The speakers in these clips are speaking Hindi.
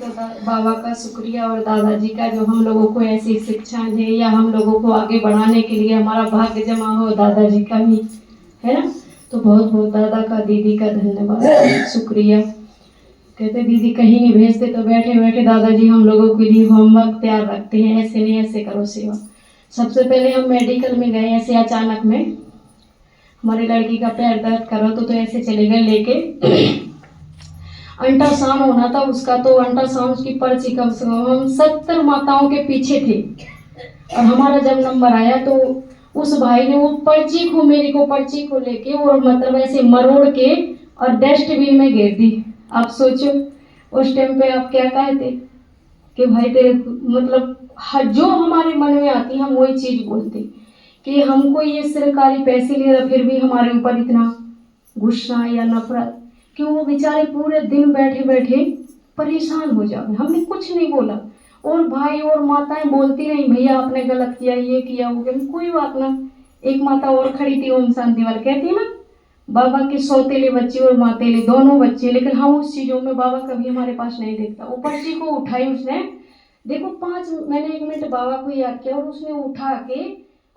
तो बाबा का शुक्रिया और दादाजी का जो हम लोगों को ऐसी शिक्षा दे या हम लोगों को आगे बढ़ाने के लिए हमारा भाग्य जमा हो, दादाजी का भी है ना। तो बहुत बहुत दादा का दीदी का धन्यवाद, शुक्रिया। कहते दीदी कहीं नहीं भेजते तो बैठे बैठे दादाजी हम लोगों के लिए होमवर्क तैयार रखते हैं, ऐसे नहीं ऐसे करो सेवा। सबसे पहले हम मेडिकल में गए, ऐसे अचानक में हमारी लड़की का पैर दर्द कर रहा तो ऐसे चले गए लेके अल्ट्रासाउंड होना था उसका। तो अल्ट्रासाउंड की पर्ची कम से कम हम 70 माताओं के पीछे थे और हमारा जब नंबर आया तो उस भाई ने वो पर्ची को मेरी को पर्ची को लेके और मतलब ऐसे मरोड़ के और डस्टबिन में गिर दी। आप सोचो उस टाइम पे आप क्या कहते कि भाई तेरे मतलब जो हमारे मन में आती हम वही चीज बोलते कि हमको ये सरकारी पैसे ले रहा फिर भी हमारे ऊपर इतना गुस्सा या नफरत कि वो बेचारे पूरे दिन बैठे बैठे परेशान हो जाते। हमने कुछ नहीं बोला और भाई और माताएं बोलती रही भैया आपने गलत किया, ये किया, वो किया, कोई बात ना। एक माता और खड़ी थी ओम शांति वाली, कहती है ना बाबा के सौतेले बच्चे और मातेले दोनों बच्चे, लेकिन हम उस चीजों में बाबा कभी हमारे पास नहीं देखता। वो पर्ची को उठाई उसने, देखो मैंने 1 मिनट बाबा को याद किया और उसने उठा के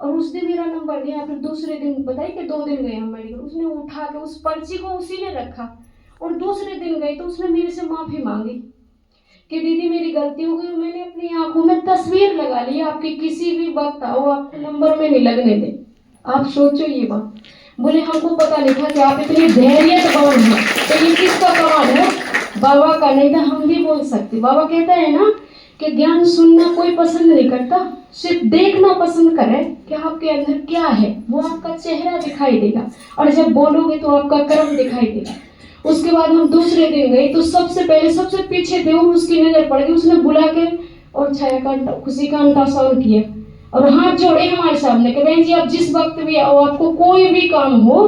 और उस दिन मेरा नंबर लिया। फिर दूसरे दिन बताइए कि 2 दिन गए हम मेडिकल, उसने उठा के उस पर्ची को उसी ने रखा और दूसरे दिन गई तो उसने मेरे से माफी मांगी कि दीदी मेरी गलती हो गई, मैंने अपनी आंखों में तस्वीर लगा ली आपकी, किसी भी वक्त आओ आपको नंबर में नहीं लगने दे। आप सोचो ये बात। बोले हमको पता नहीं था कि आप इतने धैर्यवान हैं। तो ये किसका कमाल है? बाबा का। नहीं था हम भी बोल सकते। बाबा कहता है ना कि ज्ञान सुनना कोई पसंद नहीं करता, सिर्फ देखना पसंद करे कि आपके अंदर क्या है। वो आपका चेहरा दिखाई देगा और जब बोलोगे तो आपका कर्म दिखाई देगा। उसके बाद हम दूसरे दिन गए तो सबसे पहले सबसे पीछे थे और उसकी नजर पड़ गई, उसने बुला के और छाया का खुशी का अल्ट्रासाउंड किया और हाथ जोड़े हमारे सामने कि बहन जी आप जिस वक्त भी आओ, आपको कोई भी काम हो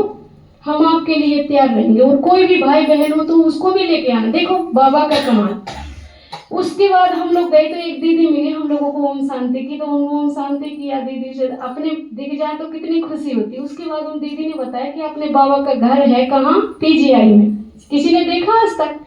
हम आपके लिए तैयार रहेंगे और कोई भी भाई बहन हो तो उसको भी लेके आना। देखो बाबा का कमाल। उसके बाद हम लोग गए तो एक दीदी मिली हम लोगों को ओम शांति की, तो ओम शांति की या दीदी से अपने दिख जाए तो कितनी खुशी होती। उसके बाद उन दीदी ने बताया कि अपने बाबा का घर है कहाँ, पीजीआई में। किसी ने देखा आज तक?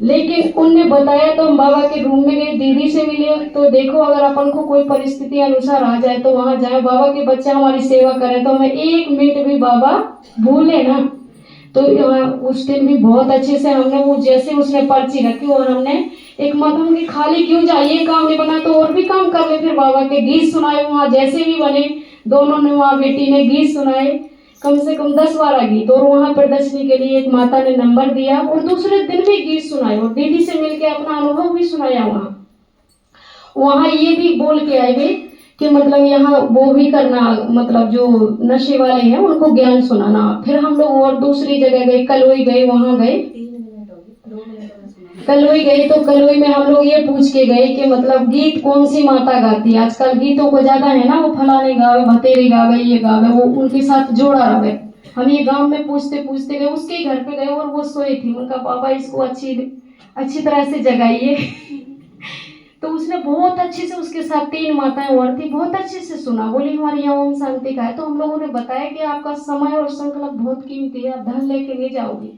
लेकिन उनने बताया तो हम बाबा के रूम में गए, दीदी से मिले। तो देखो अगर अपन को कोई परिस्थिति अनुसार आ जाए तो वहां जाए, बाबा के बच्चे हमारी सेवा करें तो हमें 1 मिनट भी बाबा भूले ना। तो उस दिन भी बहुत अच्छे से हमने वो जैसे उसने पर्ची रखी और हमने एक मत की खाली क्यों जाइए काम नहीं बना तो और भी काम कर ले। फिर बाबा के गीत सुनाए वहाँ जैसे भी बने, दोनों ने वहाँ बेटी ने गीत सुनाए कम से कम 10-12 गीत और वहाँ प्रदर्शनी के लिए एक माता ने नंबर दिया और दूसरे दिन भी गीत सुनाए और दीदी से मिलके अपना अनुभव भी सुनाया। वहाँ ये भी बोल के आए थे कि मतलब यहाँ वो भी करना, मतलब जो नशे वाले हैं उनको ज्ञान सुनाना। फिर हम लोग और दूसरी जगह गए, कलोई गए, वहाँ गए कलोई गए तो कलोई में हम लोग ये पूछ के गए कि मतलब गीत कौन सी माता गाती है। आजकल गीतों को ज्यादा है ना, वो फलाने गावे, भतेरे गावे, ये गावे, वो उनके साथ जोड़ा रहे। हम ये गांव में पूछते पूछते गए, उसके घर पे गए और वो सोई थी। उनका पापा इसको अच्छी तरह से जगाइए तो उसने बहुत अच्छे से, उसके साथ 3 माताएं और थी, बहुत अच्छे से सुना। बोली हमारे यहाँ ओम शांति का है। तो हम लोगों ने बताया कि आपका समय और संकल्प बहुत कीमती है, आप धन लेके नहीं जाओगे।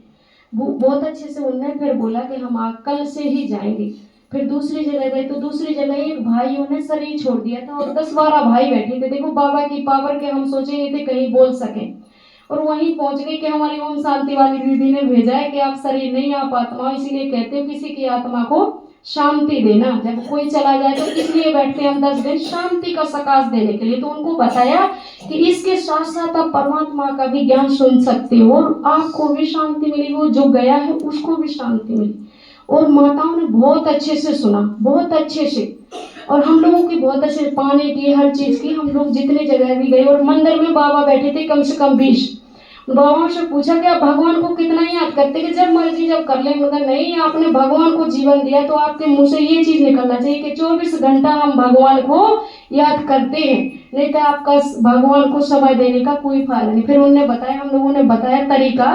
बहुत अच्छे से उनने फिर बोला कि हम कल से ही जाएंगे। फिर दूसरी जगह गए तो दूसरी जगह एक भाइयों ने शरीर छोड़ दिया था और 10-12 भाई बैठे थे। देखो बाबा की पावर के हम सोचे नहीं थे कहीं बोल सके और वहीं पहुंच गए कि हमारी ओम शांति वाली दीदी ने भेजा है कि आप शरीर नहीं आप आत्मा, इसीलिए कहते हैं किसी की आत्मा को शांति देना। जब कोई चला जाए तो इसलिए बैठते हम 10 दिन शांति का सकाश देने के लिए। तो उनको बताया कि इसके साथ साथ आप परमात्मा का भी ज्ञान सुन सकते हो और आपको भी शांति मिली, वो जो गया है उसको भी शांति मिली। और माताओं ने बहुत अच्छे से सुना, बहुत अच्छे से, और हम लोगों की बहुत अच्छे पानी की हर चीज की। हम लोग जितने जगह भी गए और मंदिर में बाबा बैठे थे कम से कम 20। बाबा से पूछा कि आप भगवान को कितना याद करते कि जब मर्जी जब कर ले, मगर नहीं, आपने भगवान को जीवन दिया तो आपके मुंह से ये चीज निकलना चाहिए कि 24 घंटा हम भगवान को याद करते हैं, नहीं तो आपका भगवान को समय देने का कोई फायदा नहीं। फिर उन्होंने बताया, हम लोगों ने बताया तरीका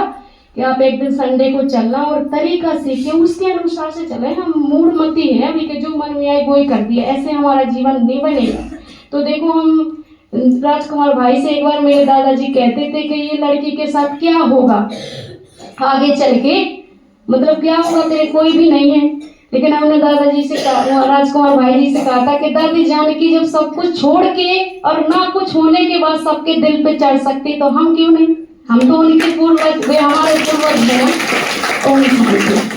कि आप एक दिन संडे को चलना और तरीका सीखे, उसके अनुसार से चले। हम मूढ़मती हैं अभी के जो मन में आए वो ही कर दिया, ऐसे हमारा जीवन नहीं बनेगा। तो देखो हम राजकुमार भाई से एक बार मेरे दादाजी कहते थे कि ये लड़की के साथ क्या होगा आगे चल के, मतलब क्या होगा तेरे कोई भी नहीं है। लेकिन हमने दादाजी से कहा, राजकुमार भाई जी से कहा था कि दादी जानकी जब सब कुछ छोड़ के और ना कुछ होने के बाद सबके दिल पे चढ़ सकती तो हम क्यों नहीं? हम तो उनके पूर्वज, वे हमारे पूर्वज हैं ना। ओम शांति।